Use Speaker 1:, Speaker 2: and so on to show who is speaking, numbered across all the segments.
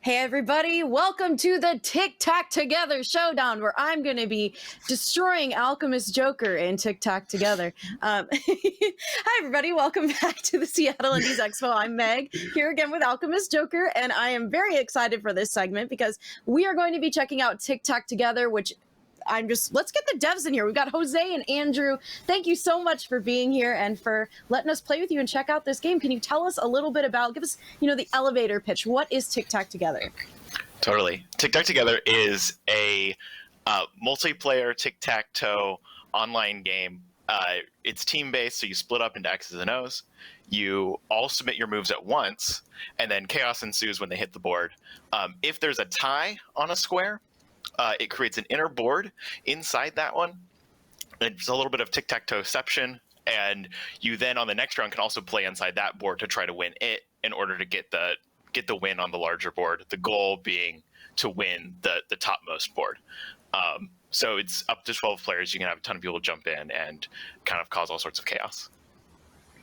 Speaker 1: Hey everybody, welcome to the Tic Tac Together showdown where I'm going to be destroying Alchemist Joker in Tic Tac Together. Hi everybody, welcome back to the Seattle Indies Expo. I'm Meg, here again with Alchemist Joker, and I am very excited for this segment because we are going to be checking out Tic Tac Together, which let's get the devs in here. We've got Jose and Andrew. Thank you so much for being here and for letting us play with you and check out this game. Can you tell us a little bit about, give us, the elevator pitch. What is Tic Tac Together?
Speaker 2: Totally. Tic Tac Together is a multiplayer tic-tac-toe online game. It's team-based, so you split up into X's and O's. You all submit your moves at once, and then chaos ensues when they hit the board. If there's a tie on a square, it creates an inner board inside that one. It's a little bit of tic-tac-toe-ception, and you then on the next round can also play inside that board to try to win it in order to get the win on the larger board. The goal being to win the topmost board. So it's up to 12 players. You can have a ton of people jump in and kind of cause all sorts of chaos.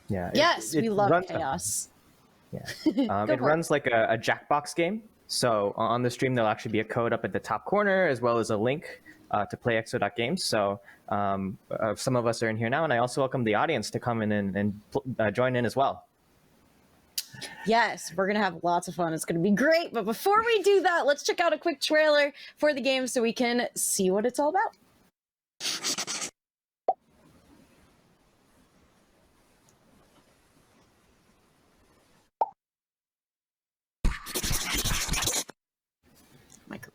Speaker 3: Yeah.
Speaker 1: Yes, we love chaos.
Speaker 3: Yeah. It runs like a Jackbox game. So on the stream, there'll actually be a code up at the top corner, as well as a link to playexo.games. So some of us are in here now, and I also welcome the audience to come in and join in as well.
Speaker 1: Yes, we're going to have lots of fun. It's going to be great. But before we do that, let's check out a quick trailer for the game so we can see what it's all about. Micro.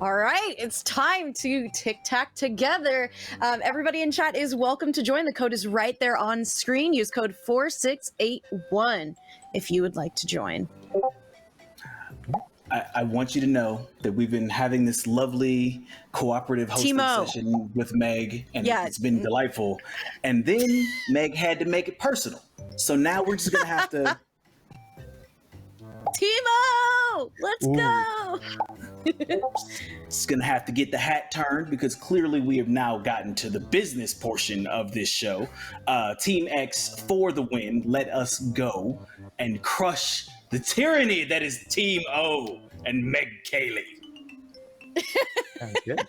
Speaker 1: All right, it's time to Tic Tac Together. Everybody in chat is welcome to join. The code is right there on screen. Use code 4681 if you would like to join.
Speaker 4: I want you to know that we've been having this lovely cooperative hosting session with Meg, and it's been delightful. And then Meg had to make it personal. So now we're just going to have to...
Speaker 1: Timo! Let's go!
Speaker 4: It's going to have to get the hat turned because clearly we have now gotten to the business portion of this show. Team X for the win. Let us go and crush the tyranny that is Team O and Meg Cayley.
Speaker 3: Sounds good.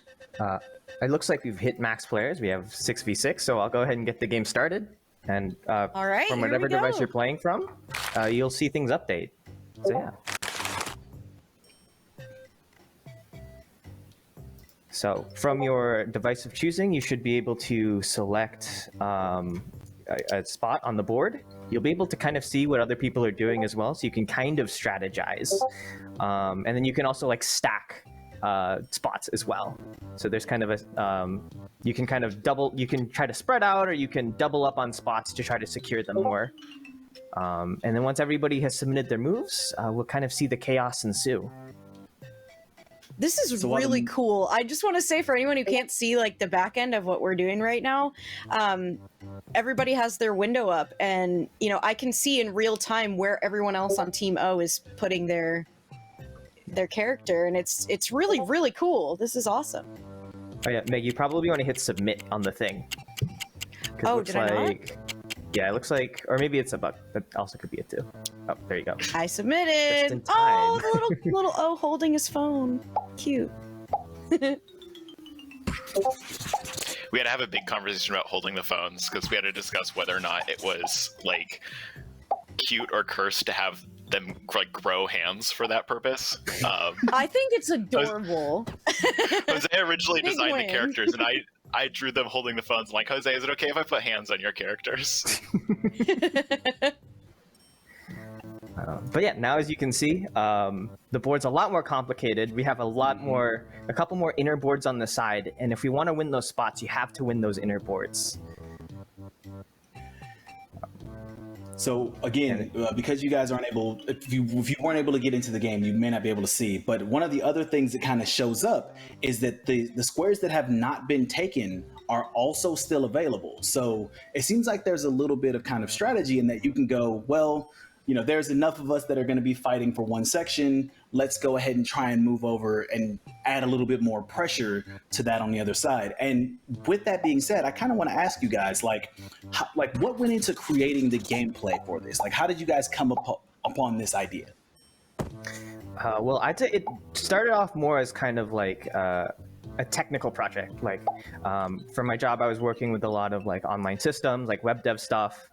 Speaker 3: It looks like we've hit max players. We have 6v6, so I'll go ahead and get the game started. And
Speaker 1: all right,
Speaker 3: from whatever device you're playing from, you'll see things update. So yeah. So from your device of choosing, you should be able to select a spot on the board. You'll be able to kind of see what other people are doing as well, so you can kind of strategize. And then you can also like stack spots as well. So there's kind of a, you can kind of you can try to spread out, or you can double up on spots to try to secure them more. And then once everybody has submitted their moves, we'll kind of see the chaos ensue.
Speaker 1: This is really cool. I just want to say for anyone who can't see like the back end of what we're doing right now, everybody has their window up, and I can see in real time where everyone else on Team O is putting their character, and it's really, really cool. This is awesome.
Speaker 3: Oh yeah, Meg, you probably want to hit submit on the thing.
Speaker 1: Oh, did I not?
Speaker 3: Yeah, it looks like, or maybe it's a bug. That also could be it too. Oh, there you go.
Speaker 1: I submitted.
Speaker 3: Just in time.
Speaker 1: Oh, the little O holding his phone. Cute.
Speaker 2: We had to have a big conversation about holding the phones because we had to discuss whether or not it was like cute or cursed to have them like grow hands for that purpose.
Speaker 1: I think it's adorable.
Speaker 2: Jose originally
Speaker 1: Big
Speaker 2: designed
Speaker 1: win.
Speaker 2: the characters, and I drew them holding the phones. I'm like, Jose, is it okay if I put hands on your characters?
Speaker 3: But yeah, now as you can see, the board's a lot more complicated. We have a couple more inner boards on the side, and if we want to win those spots, you have to win those inner boards.
Speaker 4: So again, because you guys aren't able, if you weren't able to get into the game, you may not be able to see. But one of the other things that kind of shows up is that the squares that have not been taken are also still available. So it seems like there's a little bit of kind of strategy in that you can go, well, you know, there's enough of us that are going to be fighting for one section. Let's go ahead and try and move over and add a little bit more pressure to that on the other side. And with that being said, I kind of want to ask you guys, like what went into creating the gameplay for this? Like, how did you guys come upon this idea?
Speaker 3: Well, I'd say it started off more as kind of like a technical project. Like for my job, I was working with a lot of like online systems, like web dev stuff.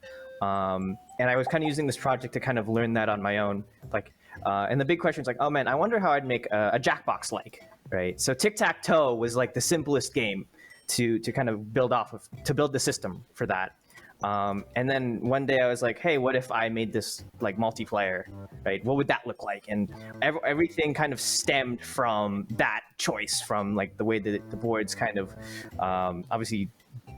Speaker 3: And I was kind of using this project to kind of learn that on my own. Like, and the big question is like, oh man, I wonder how I'd make a Jackbox like, right? So Tic Tac Toe was like the simplest game to kind of build off of, to build the system for that. And then one day I was like, hey, what if I made this like multiplayer, right? What would that look like? And everything kind of stemmed from that choice, from like the way that the boards kind of obviously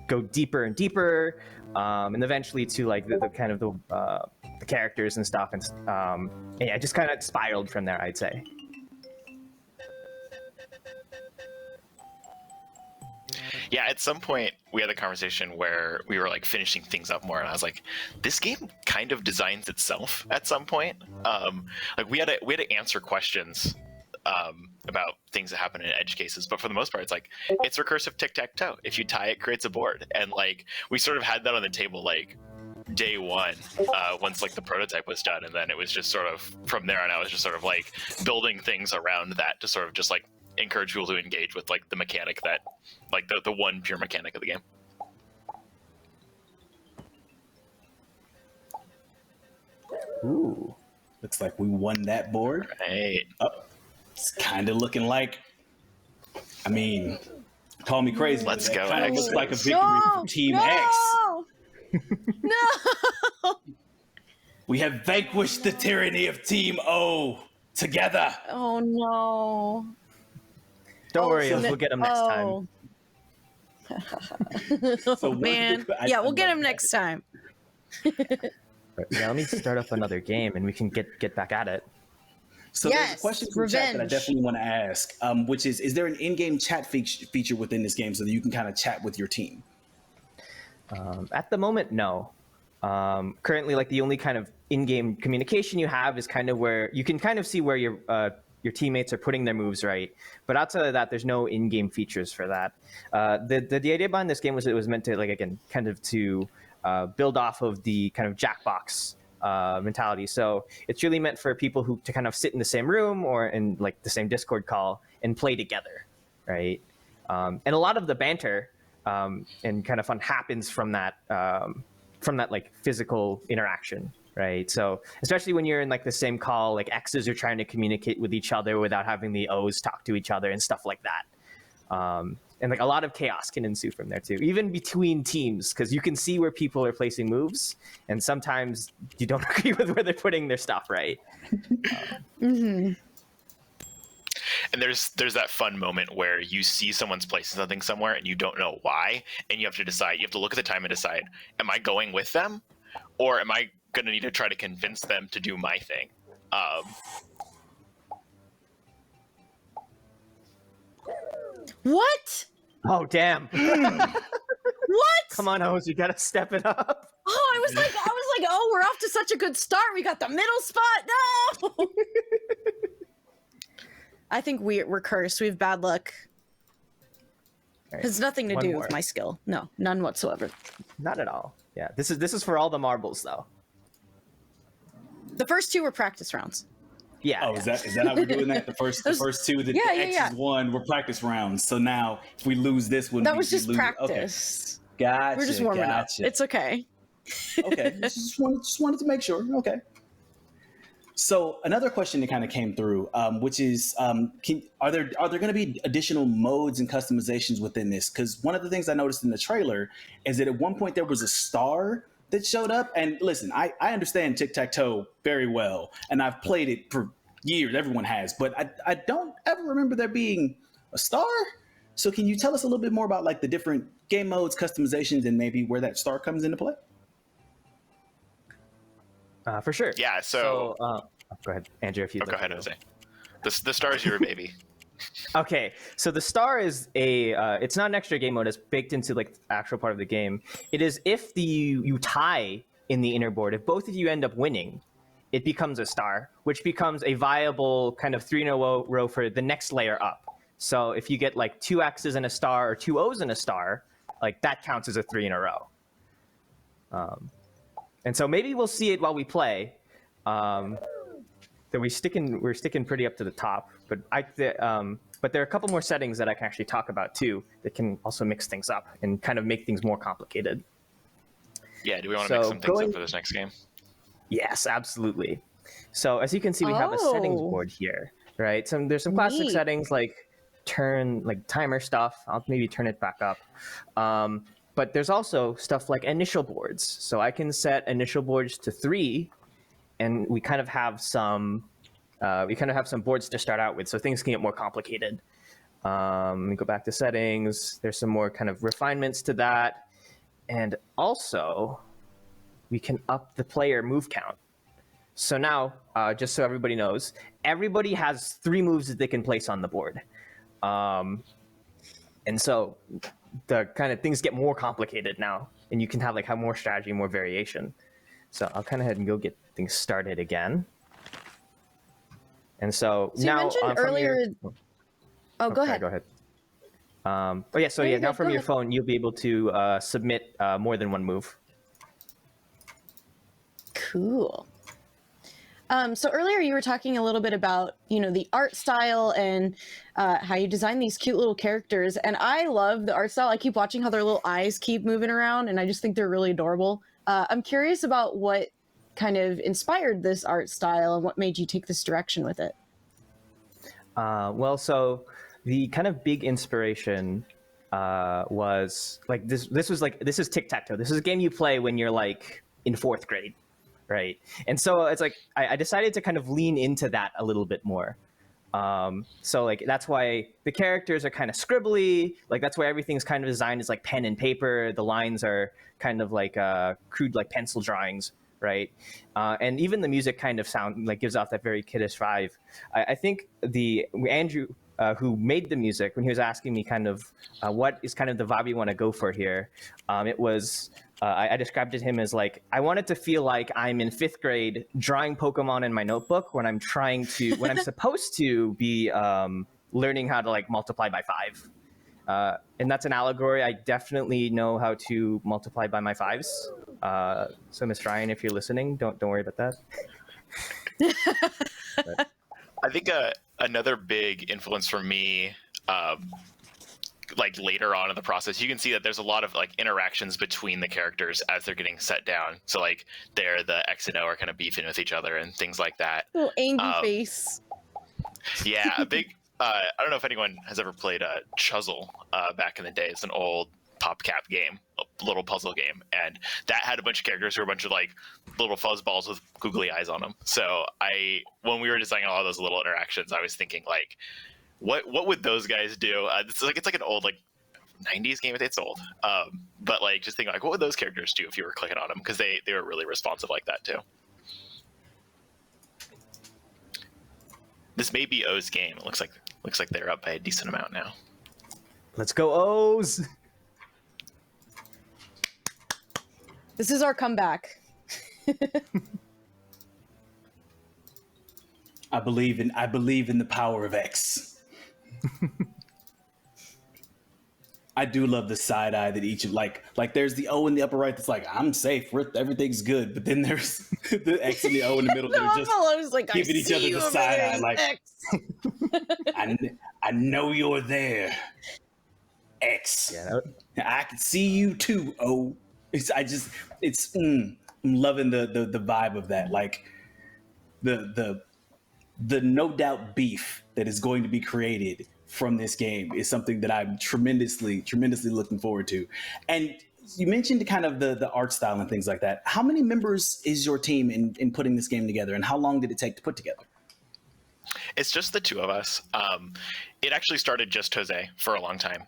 Speaker 3: go deeper and deeper, and eventually to like the kind of the characters and stuff, and yeah, it just kind of spiraled from there, I'd say.
Speaker 2: Yeah, at some point we had a conversation where we were like finishing things up more, and I was like, this game kind of designs itself at some point. Like we had to answer questions about things that happen in edge cases, but for the most part, it's like it's recursive tic-tac-toe. If you tie, it creates a board, and like we sort of had that on the table like day one, once like the prototype was done, and then it was just sort of from there on out, I was just sort of like building things around that to sort of just like encourage people to engage with like the mechanic that like the one pure mechanic of the game.
Speaker 4: Ooh, looks like we won that board.
Speaker 2: Right.
Speaker 4: It's kind of looking like, I mean, call me crazy.
Speaker 2: Let's go.
Speaker 4: Kind of looks like a victory
Speaker 1: No,
Speaker 4: for Team
Speaker 1: no,
Speaker 4: X.
Speaker 1: no.
Speaker 4: We have vanquished the tyranny of Team O together.
Speaker 1: Oh no.
Speaker 3: Don't worry,
Speaker 1: so
Speaker 3: we'll get them next time.
Speaker 4: So
Speaker 1: Man, yeah, we'll get him next time.
Speaker 3: Right, yeah, let me start up another game and we can get back at it.
Speaker 4: So there's a question from chat that I
Speaker 1: revenge.
Speaker 4: definitely want to ask, which is there an in-game chat feature within this game so that you can kind of chat with your team?
Speaker 3: At the moment, no. Currently, like the only kind of in-game communication you have is kind of where you can kind of see where your teammates are putting their moves, right? But outside of that, there's no in-game features for that. The idea behind this game was it was meant to, like, again, kind of to build off of the kind of Jackbox mentality. So it's really meant for people who to kind of sit in the same room or in like the same Discord call and play together, right? And a lot of the banter and kind of fun happens from that like physical interaction, right? So especially when you're in like the same call, like X's are trying to communicate with each other without having the O's talk to each other and stuff like that. And like a lot of chaos can ensue from there too, even between teams, because you can see where people are placing moves, and sometimes you don't agree with where they're putting their stuff, right?
Speaker 1: Mm-hmm.
Speaker 2: And there's that fun moment where you see someone's placing something somewhere and you don't know why, and you have to decide. You have to look at the time and decide: am I going with them, or am I going to need to try to convince them to do my thing?
Speaker 1: What?
Speaker 3: Oh damn!
Speaker 1: What?
Speaker 3: Come on, Hose, you gotta step it up.
Speaker 1: Oh, I was like, oh, we're off to such a good start. We got the middle spot. No. I think we're cursed. We have bad luck.
Speaker 3: Right.
Speaker 1: Has nothing to
Speaker 3: One
Speaker 1: do
Speaker 3: more.
Speaker 1: with my skill. No, none whatsoever.
Speaker 3: Not at all. Yeah, this is for all the marbles though.
Speaker 1: The first two were practice rounds.
Speaker 3: Yeah.
Speaker 4: Oh,
Speaker 3: yeah.
Speaker 4: is that how we're doing that? The first two that
Speaker 1: Yeah,
Speaker 4: the
Speaker 1: yeah,
Speaker 4: X's
Speaker 1: yeah.
Speaker 4: won were practice rounds. So now if we lose this one,
Speaker 1: That was just
Speaker 4: lose.
Speaker 1: practice.
Speaker 4: Okay. Gotcha.
Speaker 1: We're just warming up.
Speaker 4: gotcha.
Speaker 1: It's okay.
Speaker 4: Okay. just wanted to make sure. Okay. So another question that kind of came through, which is, are there going to be additional modes and customizations within this? Because one of the things I noticed in the trailer is that at one point there was a star that showed up. And listen, I understand Tic Tac Toe very well, and I've played it for years. Everyone has, but I don't ever remember there being a star. So can you tell us a little bit more about like the different game modes, customizations, and maybe where that star comes into play?
Speaker 3: For sure.
Speaker 2: Yeah. So
Speaker 3: go ahead, Andrew. If you
Speaker 2: go ahead, Jose. The star's your baby.
Speaker 3: Okay, so the star is it's not an extra game mode. It's baked into like the actual part of the game. It is if you tie in the inner board, if both of you end up winning, it becomes a star, which becomes a viable kind of 3 in a row for the next layer up. So if you get like 2 X's and a star or 2 O's and a star, like that counts as a 3 in a row. And so maybe we'll see it while we play. That we're sticking pretty up to the top, but there are a couple more settings that I can actually talk about too that can also mix things up and kind of make things more complicated.
Speaker 2: Yeah, do we want to mix some things up for this next game?
Speaker 3: Yes, absolutely. So as you can see, we have a settings board here, right? There's some classic settings like timer stuff. I'll maybe turn it back up. But there's also stuff like initial boards. So I can set initial boards to 3, and we kind of have some boards to start out with, so things can get more complicated. Let me go back to settings. There's some more kind of refinements to that, and also we can up the player move count. So now, just so everybody knows, everybody has 3 moves that they can place on the board, and so the kind of things get more complicated now, and you can have more strategy, more variation. So I'll kind of head and go get things started again. And so now,
Speaker 1: you mentioned earlier. Go ahead.
Speaker 3: Go ahead. Now from your phone, you'll be able to submit more than 1 move.
Speaker 1: Cool. So earlier you were talking a little bit about, the art style and how you design these cute little characters. And I love the art style. I keep watching how their little eyes keep moving around, and I just think they're really adorable. I'm curious about what kind of inspired this art style and what made you take this direction with it.
Speaker 3: So the kind of big inspiration was like this. This is Tic Tac Toe. This is a game you play when you're like in 4th grade. Right. And so it's like I decided to kind of lean into that a little bit more. So like that's why the characters are kind of scribbly. Like that's why everything's kind of designed as like pen and paper. The lines are kind of like crude like pencil drawings. Right. And even the music kind of gives off that very kiddish vibe. I think Andrew, who made the music, when he was asking me kind of what is kind of the vibe you want to go for here, it was I described it to him as like I wanted to feel like I'm in 5th grade drawing Pokemon in my notebook when I'm supposed to be learning how to like multiply by 5. And that's an allegory. I definitely know how to multiply by my 5s. So Miss Ryan, if you're listening, don't worry about that.
Speaker 2: I think another big influence for me, like later on in the process, you can see that there's a lot of like interactions between the characters as they're getting set down. So like the X and O are kind of beefing with each other and things like that.
Speaker 1: Little angry face.
Speaker 2: Yeah, a big. I don't know if anyone has ever played Chuzzle back in the day. It's an old PopCap game, a little puzzle game, and that had a bunch of characters who were a bunch of like little fuzzballs with googly eyes on them. So when we were designing all those little interactions, I was thinking like, what would those guys do? It's like an old like 90s game. It's old, but like just thinking like, what would those characters do if you were clicking on them? Because they were really responsive like that too. This may be O's game. It looks like they're up by a decent amount now.
Speaker 3: Let's go O's.
Speaker 1: This is our comeback.
Speaker 4: I believe in the power of X. I do love the side eye that each of like there's the O in the upper right that's like I'm safe, everything's good, but then there's the X and the O in the middle that are just
Speaker 1: like,
Speaker 4: giving each other the side eye like I know you're there, X.
Speaker 3: Yeah,
Speaker 4: I can see you too, O. I'm loving the vibe of that. Like the no doubt beef that is going to be created from this game is something that I'm tremendously looking forward to. And you mentioned kind of the art style and things like that. How many members is your team in putting this game together, and how long did it take to put together?
Speaker 2: It's just the two of us. It actually started just Jose for a long time.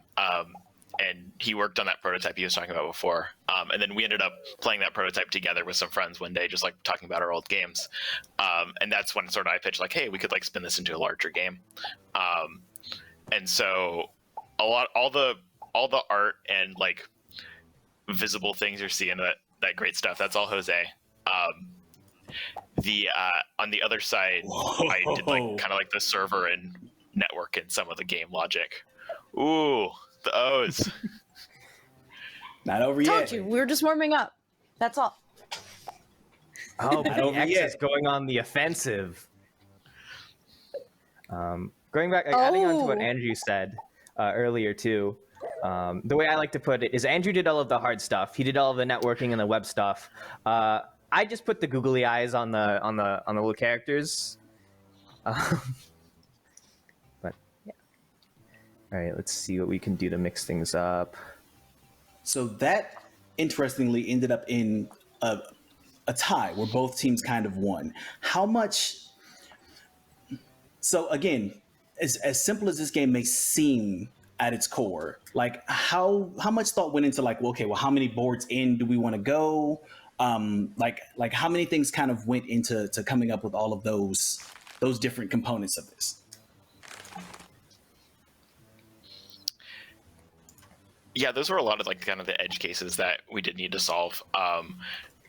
Speaker 2: And he worked on that prototype he was talking about before. And then we ended up playing that prototype together with some friends one day, just like talking about our old games. And that's when sort of I pitched like, hey, we could like spin this into a larger game. And so all the art and like visible things you're seeing, that great stuff, that's all Jose. On the other side, I did like kind of like the server and network and some of the game logic. Ooh, the O's.
Speaker 4: Not over
Speaker 1: Told
Speaker 4: yet.
Speaker 1: you, we were just warming up. That's all.
Speaker 3: Oh, but the
Speaker 4: over
Speaker 3: X
Speaker 4: yet.
Speaker 3: is going on the offensive. Going back, adding on to what Andrew said earlier too. The way I like to put it is Andrew did all of the hard stuff. He did all of the networking and the web stuff. I just put the googly eyes on the little characters. But yeah. All right, let's see what we can do to mix things up.
Speaker 4: So that interestingly ended up in a tie where both teams kind of won. How much? So again, as simple as this game may seem at its core, like how much thought went into like, well, okay, well, how many boards in do we want to go? Like how many things kind of went into coming up with all of those different components of this?
Speaker 2: Yeah, those were a lot of like kind of the edge cases that we did need to solve.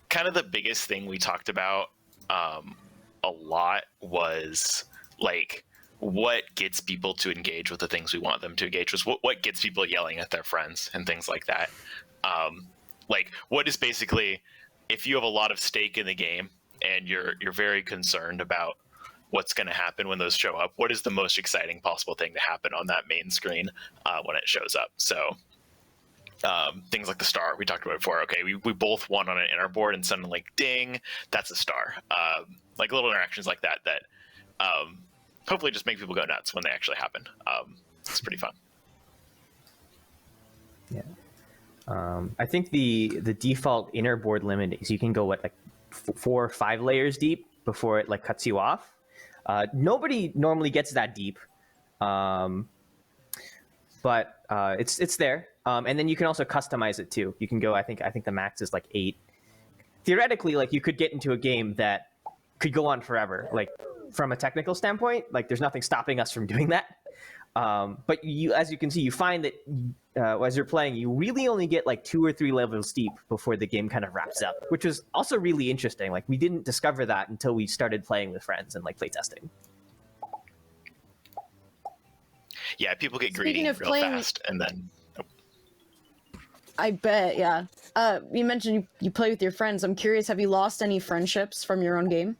Speaker 2: Kind of the biggest thing we talked about a lot was like what gets people to engage with the things we want them to engage with. What gets people yelling at their friends and things like that. Like what is basically, if you have a lot of stake in the game and you're very concerned about what's going to happen when those show up, what is the most exciting possible thing to happen on that main screen when it shows up? So things like the star we talked about before. Okay, we both won on an inner board and suddenly like ding, that's a star. Like little interactions like that hopefully just make people go nuts when they actually happen. It's pretty fun.
Speaker 3: Yeah. I think the default inner board limit is you can go like 4 or 5 layers deep before it like cuts you off. Nobody normally gets that deep, but it's there. And then you can also customize it too. You can go. I think the max is like 8. Theoretically, like you could get into a game that could go on forever. Like from a technical standpoint, like there's nothing stopping us from doing that. But you, as you can see, you find that as you're playing, you really only get like 2 or 3 levels deep before the game kind of wraps up, which is also really interesting. Like we didn't discover that until we started playing with friends and like playtesting.
Speaker 2: Yeah, people get
Speaker 1: Speaking
Speaker 2: greedy
Speaker 1: of
Speaker 2: real
Speaker 1: playing-
Speaker 2: fast, and then
Speaker 1: I bet, yeah. You mentioned you play with your friends. I'm curious, have you lost any friendships from your own game?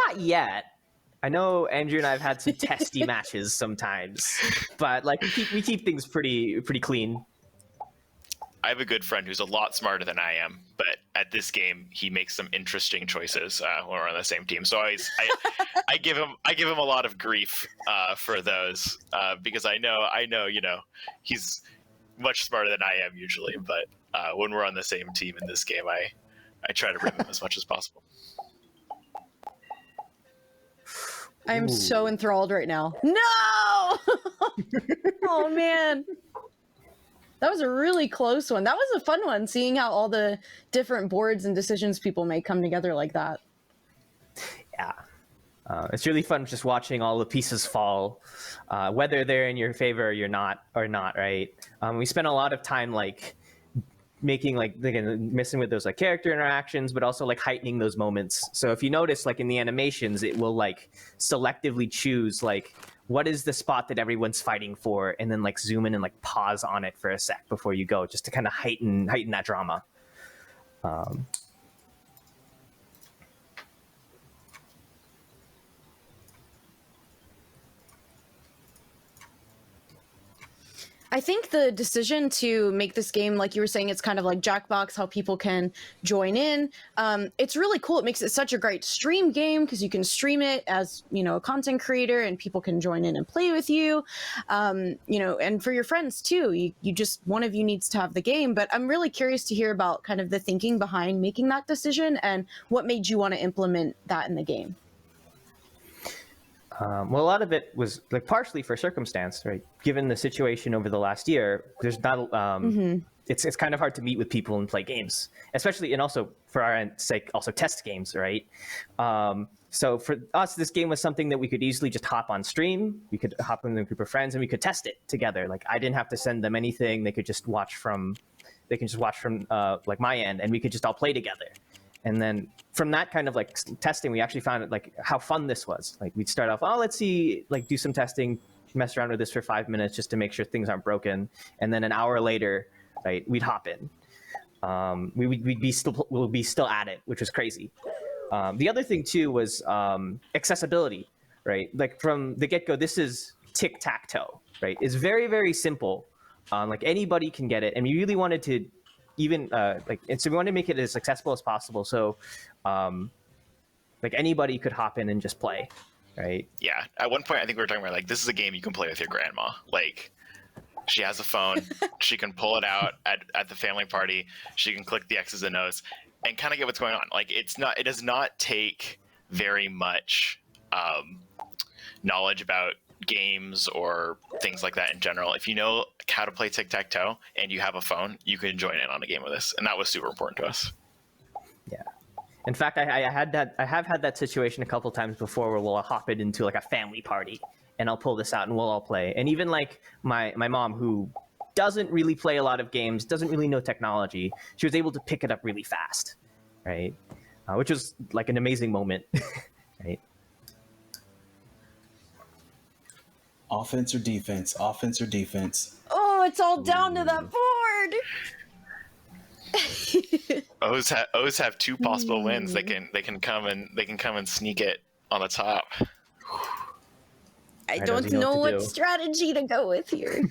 Speaker 3: Not yet. I know Andrew and I have had some testy matches sometimes, but like we keep things pretty clean.
Speaker 2: I have a good friend who's a lot smarter than I am, but at this game he makes some interesting choices when we're on the same team. So I give him a lot of grief for those because I know he's much smarter than I am usually, but when we're on the same team in this game, I try to rip him as much as possible.
Speaker 1: I am so enthralled right now. No! Oh, man. That was a really close one. That was a fun one, seeing how all the different boards and decisions people make come together like that.
Speaker 3: Yeah. It's really fun just watching all the pieces fall, whether they're in your favor or not, right? We spent a lot of time like making like again, messing with those like character interactions, but also like heightening those moments. So if you notice, like in the animations, it will like selectively choose like what is the spot that everyone's fighting for, and then like zoom in and like pause on it for a sec before you go, just to kind of heighten that drama.
Speaker 1: I think the decision to make this game, like you were saying, it's kind of like Jackbox, how people can join in. It's really cool. It makes it such a great stream game because you can stream it as, you know, a content creator and people can join in and play with you. You know, and for your friends too. You just, one of you needs to have the game. But I'm really curious to hear about kind of the thinking behind making that decision and what made you want to implement that in the game.
Speaker 3: Well, a lot of it was like partially for circumstance, right? Given the situation over the last year, there's not. It's kind of hard to meet with people and play games, especially, and also for our sake, also test games, right? So for us, this game was something that we could easily just hop on stream. We could hop in a group of friends and we could test it together. Like I didn't have to send them anything; they could just watch from. They can just watch from like my end, and we could just all play together. And then from that kind of like testing, we actually found it like how fun this was. Like we'd start off, oh, let's see, like do some testing, mess around with this for 5 minutes just to make sure things aren't broken. And then an hour later, right, we'd hop in. We'd be still at it, which was crazy. The other thing too was accessibility, right? Like from the get-go, this is Tic Tac Toe, right? It's very, very simple. Like anybody can get it. And we really wanted to even and so we wanted to make it as accessible as possible. So like anybody could hop in and just play, right?
Speaker 2: Yeah. At one point, I think we were talking about like, this is a game you can play with your grandma. Like she has a phone, she can pull it out at the family party. She can click the X's and O's and kind of get what's going on. Like it does not take very much knowledge about games or things like that in general. If you know how to play tic-tac-toe and you have a phone, you can join in on a game with us, and that was super important to us.
Speaker 3: Yeah, in fact, I have had that situation a couple times before where we'll hop it into like a family party and I'll pull this out and we'll all play. And even like my mom, who doesn't really play a lot of games, doesn't really know technology, she was able to pick it up really fast, right? Which was like an amazing moment. Right?
Speaker 4: Offense or defense? Offense or defense?
Speaker 1: Oh, it's all down to that board.
Speaker 2: O's have two possible wins. They can come and sneak it on the top.
Speaker 1: I don't know what strategy to go with here.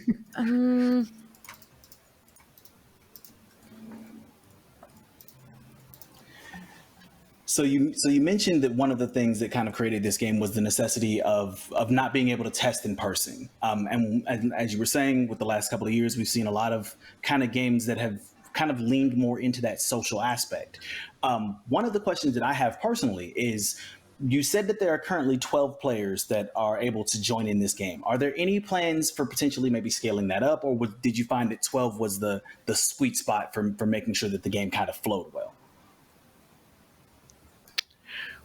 Speaker 4: So you mentioned that one of the things that kind of created this game was the necessity of not being able to test in person. And as you were saying, with the last couple of years, we've seen a lot of kind of games that have kind of leaned more into that social aspect. One of the questions that I have personally is, you said that there are currently 12 players that are able to join in this game. Are there any plans for potentially maybe scaling that up, or did you find that 12 was the sweet spot for making sure that the game kind of flowed well?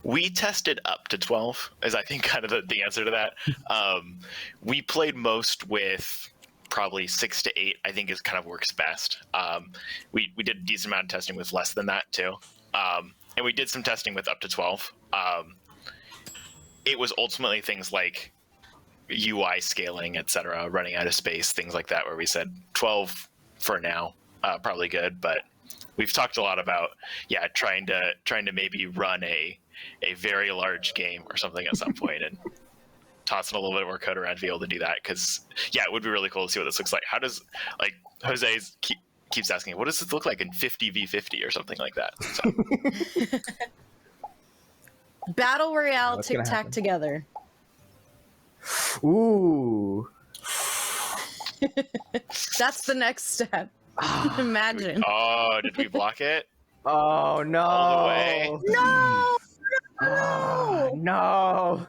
Speaker 2: We tested up to 12, is I think kind of the answer to that. We played most with probably 6 to 8, I think is kind of works best. We did a decent amount of testing with less than that too. And we did some testing with up to 12. It was ultimately things like UI scaling, etc., running out of space, things like that, where we said 12 for now, probably good. But we've talked a lot about, trying to maybe run a very large game or something at some point and tossing a little bit more code around to be able to do that. Because it would be really cool to see what this looks like. How does, like, Jose keeps asking, what does this look like in 50v50 or something like that? So.
Speaker 1: Battle Royale Tic Tac Together.
Speaker 3: Ooh.
Speaker 1: That's the next step. Imagine.
Speaker 2: Oh, did we block it?
Speaker 3: Oh no!
Speaker 2: All the way?
Speaker 1: No!
Speaker 3: No!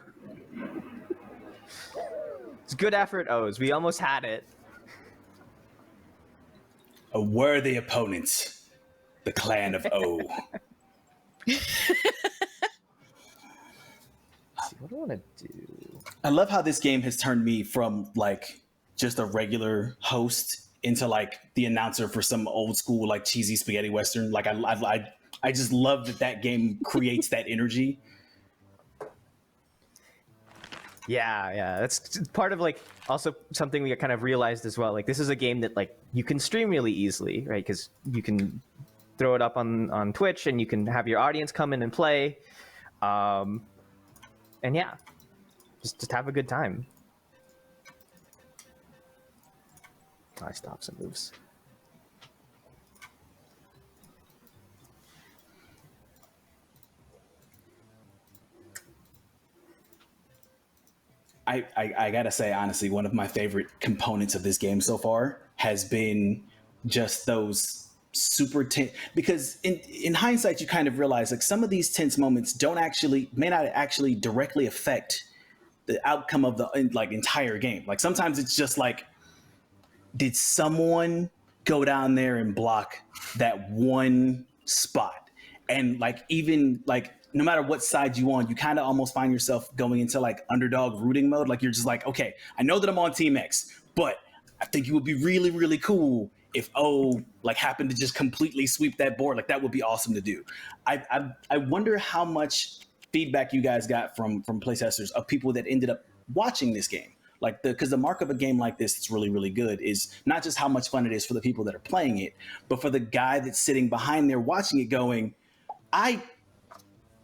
Speaker 3: It's good effort, O's. We almost had it.
Speaker 4: A worthy opponent, the clan of O.
Speaker 3: What do I want to do?
Speaker 4: I love how this game has turned me from like just a regular host into like the announcer for some old school like cheesy spaghetti western. Like I just love that game creates that energy.
Speaker 3: Yeah, that's part of like also something we kind of realized as well. Like this is a game that like you can stream really easily, right? Because you can throw it up on Twitch and you can have your audience come in and play, and just have a good time. I stops and moves.
Speaker 4: I gotta say, honestly, one of my favorite components of this game so far has been just those super tense, because in hindsight you kind of realize like some of these tense moments may not actually directly affect the outcome of the like entire game. Like sometimes it's just like, did someone go down there and block that one spot? And like, even like, no matter what side you on, you kind of almost find yourself going into like underdog rooting mode. Like you're just like, okay, I know that I'm on Team X, but I think it would be really, really cool if O like happened to just completely sweep that board. Like that would be awesome to do. I wonder how much feedback you guys got from playtesters of people that ended up watching this game. Like because the mark of a game like this that's really, really good is not just how much fun it is for the people that are playing it, but for the guy that's sitting behind there watching it going,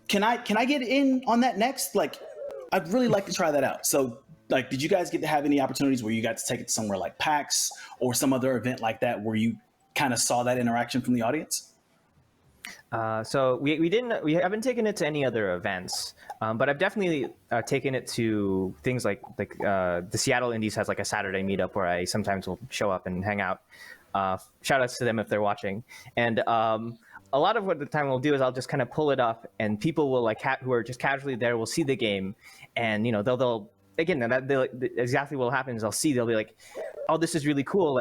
Speaker 4: can I get in on that next? Like, I'd really like to try that out. So, like, did you guys get to have any opportunities where you got to take it somewhere like PAX or some other event like that where you kind of saw that interaction from the audience?
Speaker 3: So we haven't taken it to any other events, but I've definitely taken it to things like the Seattle Indies has like a Saturday meetup where I sometimes will show up and hang out. Shout outs to them if they're watching. And a lot of what the time we'll do is I'll just kind of pull it up, and people will like who are just casually there will see the game, and you know they'll again exactly what will happen is they'll be like, oh, this is really cool.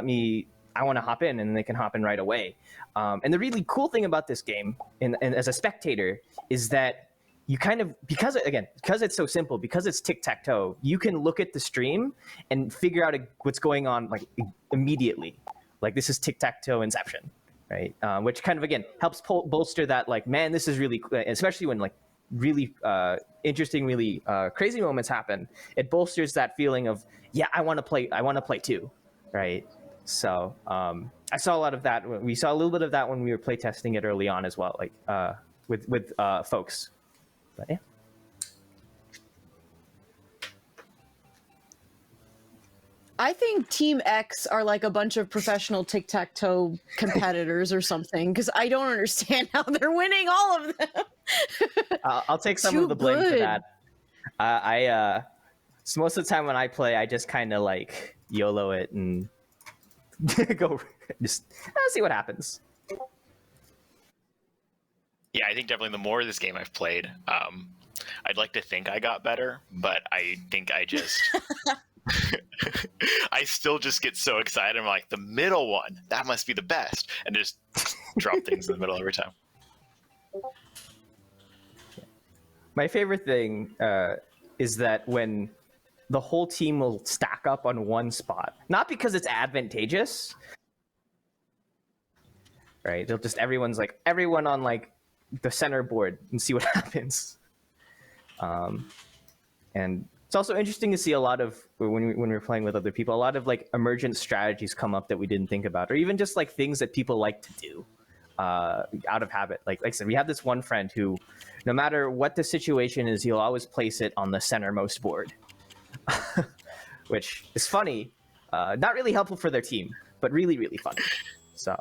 Speaker 3: I want to hop in, and they can hop in right away. And the really cool thing about this game, and as a spectator, is that you kind of because it's so simple, because it's tic tac toe, you can look at the stream and figure out what's going on like immediately. Like this is tic tac toe Inception. Right, which kind of again helps bolster that like, man, this is really cool. Especially when like really interesting, really crazy moments happen. It bolsters that feeling of I want to play too, right? So I saw a lot of that. We saw a little bit of that when we were playtesting it early on as well, like with folks. But yeah.
Speaker 1: I think Team X are like a bunch of professional tic-tac-toe competitors or something, because I don't understand how they're winning all of them.
Speaker 3: I'll take some
Speaker 1: Too
Speaker 3: of the blame for
Speaker 1: good.
Speaker 3: that. So most of the time when I play, I just kind of like YOLO it and go just see what happens.
Speaker 2: Yeah, I think definitely the more of this game I've played, I'd like to think I got better, but I think I just I still just get so excited. I'm like, the middle one, that must be the best, and just drop things in the middle every time.
Speaker 3: My favorite thing is that when the whole team will stack up on one spot, not because it's advantageous, right? They'll just everyone on like the center board and see what happens. And it's also interesting to see a lot of when we're playing with other people, a lot of like emergent strategies come up that we didn't think about, or even just like things that people like to do out of habit. Like I said, we have this one friend who, no matter what the situation is, he'll always place it on the centermost board, which is funny, not really helpful for their team, but really, really funny. So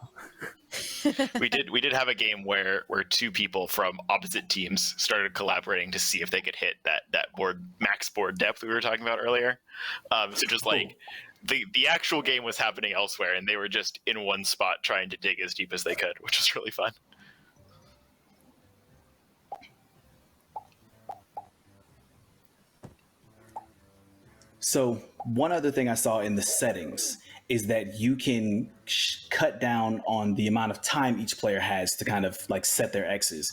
Speaker 2: we did have a game where two people from opposite teams started collaborating to see if they could hit that board max board depth we were talking about earlier. So just like the actual game was happening elsewhere, and they were just in one spot trying to dig as deep as they could, which was really fun.
Speaker 4: So one other thing I saw in the settings is that you can cut down on the amount of time each player has to kind of like set their X's.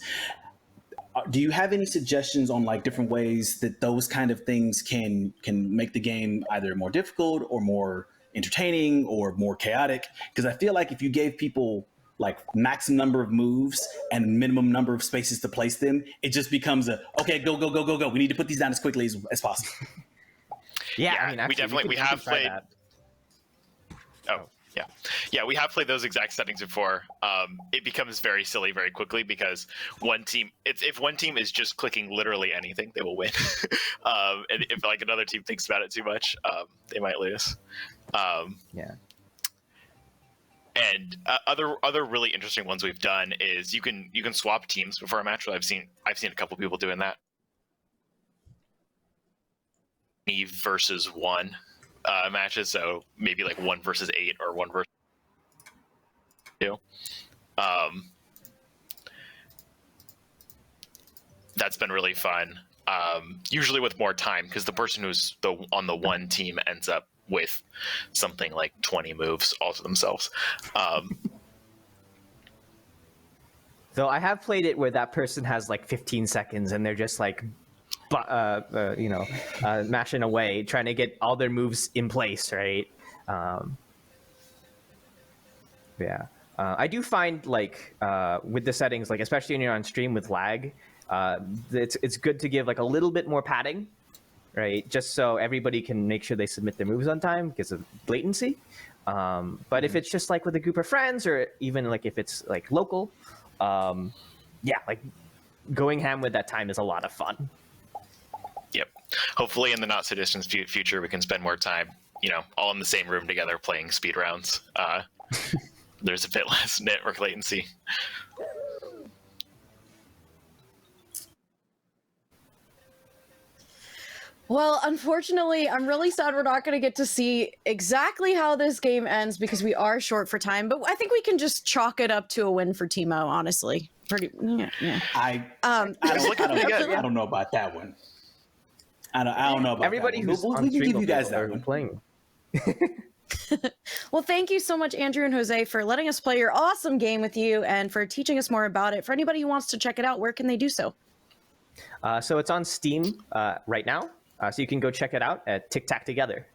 Speaker 4: Do you have any suggestions on like different ways that those kind of things can make the game either more difficult or more entertaining or more chaotic? Because I feel like if you gave people like maximum number of moves and minimum number of spaces to place them, it just becomes okay, go. We need to put these down as quickly as possible.
Speaker 3: Yeah, I mean, actually,
Speaker 2: we have played.
Speaker 3: That.
Speaker 2: Oh, yeah. We have played those exact settings before. It becomes very silly very quickly because if one team is just clicking literally anything, they will win. And if like another team thinks about it too much, they might lose.
Speaker 3: Yeah.
Speaker 2: And other really interesting ones we've done is you can swap teams before a match. I've seen a couple people doing that. Me versus 1 matches, so maybe like 1 versus 8 or 1 versus 2. That's been really fun. Usually with more time, because the person who's on the 1 team ends up with something like 20 moves all to themselves.
Speaker 3: Though I have played it where that person has like 15 seconds and they're just like, mashing away, trying to get all their moves in place, right? I do find like with the settings, like especially when you're on stream with lag, it's good to give like a little bit more padding, right? Just so everybody can make sure they submit their moves on time because of latency. But if it's just like with a group of friends, or even like if it's like local, like going ham with that time is a lot of fun.
Speaker 2: Yep. Hopefully in the not so distant future, we can spend more time, all in the same room together playing speed rounds. There's a bit less network latency.
Speaker 1: Well, unfortunately, I'm really sad we're not going to get to see exactly how this game ends because we are short for time. But I think we can just chalk it up to a win for Timo, honestly. Yeah.
Speaker 4: I don't know about that one. I don't know about
Speaker 3: everybody
Speaker 4: that
Speaker 3: who's
Speaker 4: one.
Speaker 3: on
Speaker 4: We can
Speaker 3: stream
Speaker 4: give you guys that one.
Speaker 3: playing.
Speaker 1: Well, thank you so much, Andrew and Jose, for letting us play your awesome game with you and for teaching us more about it. For anybody who wants to check it out, where can they do so?
Speaker 3: So it's on Steam right now. So you can go check it out at Tic Tac Together.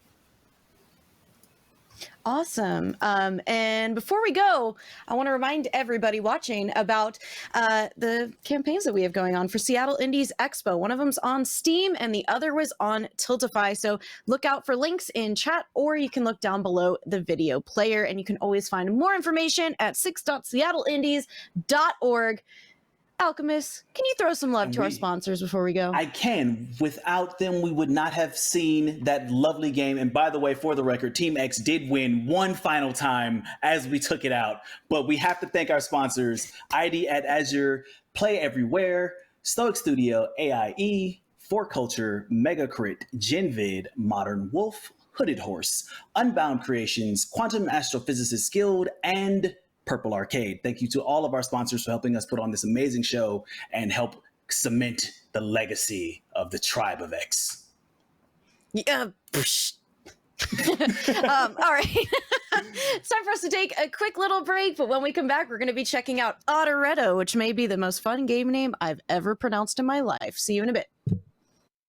Speaker 1: Awesome. And before we go, I want to remind everybody watching about the campaigns that we have going on for Seattle Indies Expo. One of them's on Steam and the other was on Tiltify. So look out for links in chat, or you can look down below the video player, and you can always find more information at 6.seattleiNdies.org. Alchemist, can you throw some love to our sponsors before we go?
Speaker 4: I can. Without them, we would not have seen that lovely game. And by the way, for the record, Team X did win one final time as we took it out. But we have to thank our sponsors, ID at Azure, Play Everywhere, Stoic Studio, AIE, 4Culture, Mega Crit, Genvid, Modern Wolf, Hooded Horse, Unbound Creations, Quantum Astrophysicist Guild, and Purple Arcade. Thank you to all of our sponsors for helping us put on this amazing show and help cement the legacy of the Tribe of X.
Speaker 1: Yeah. All right. It's time for us to take a quick little break, but when we come back, we're going to be checking out Otteretto, which may be the most fun game name I've ever pronounced in my life. See you in a bit.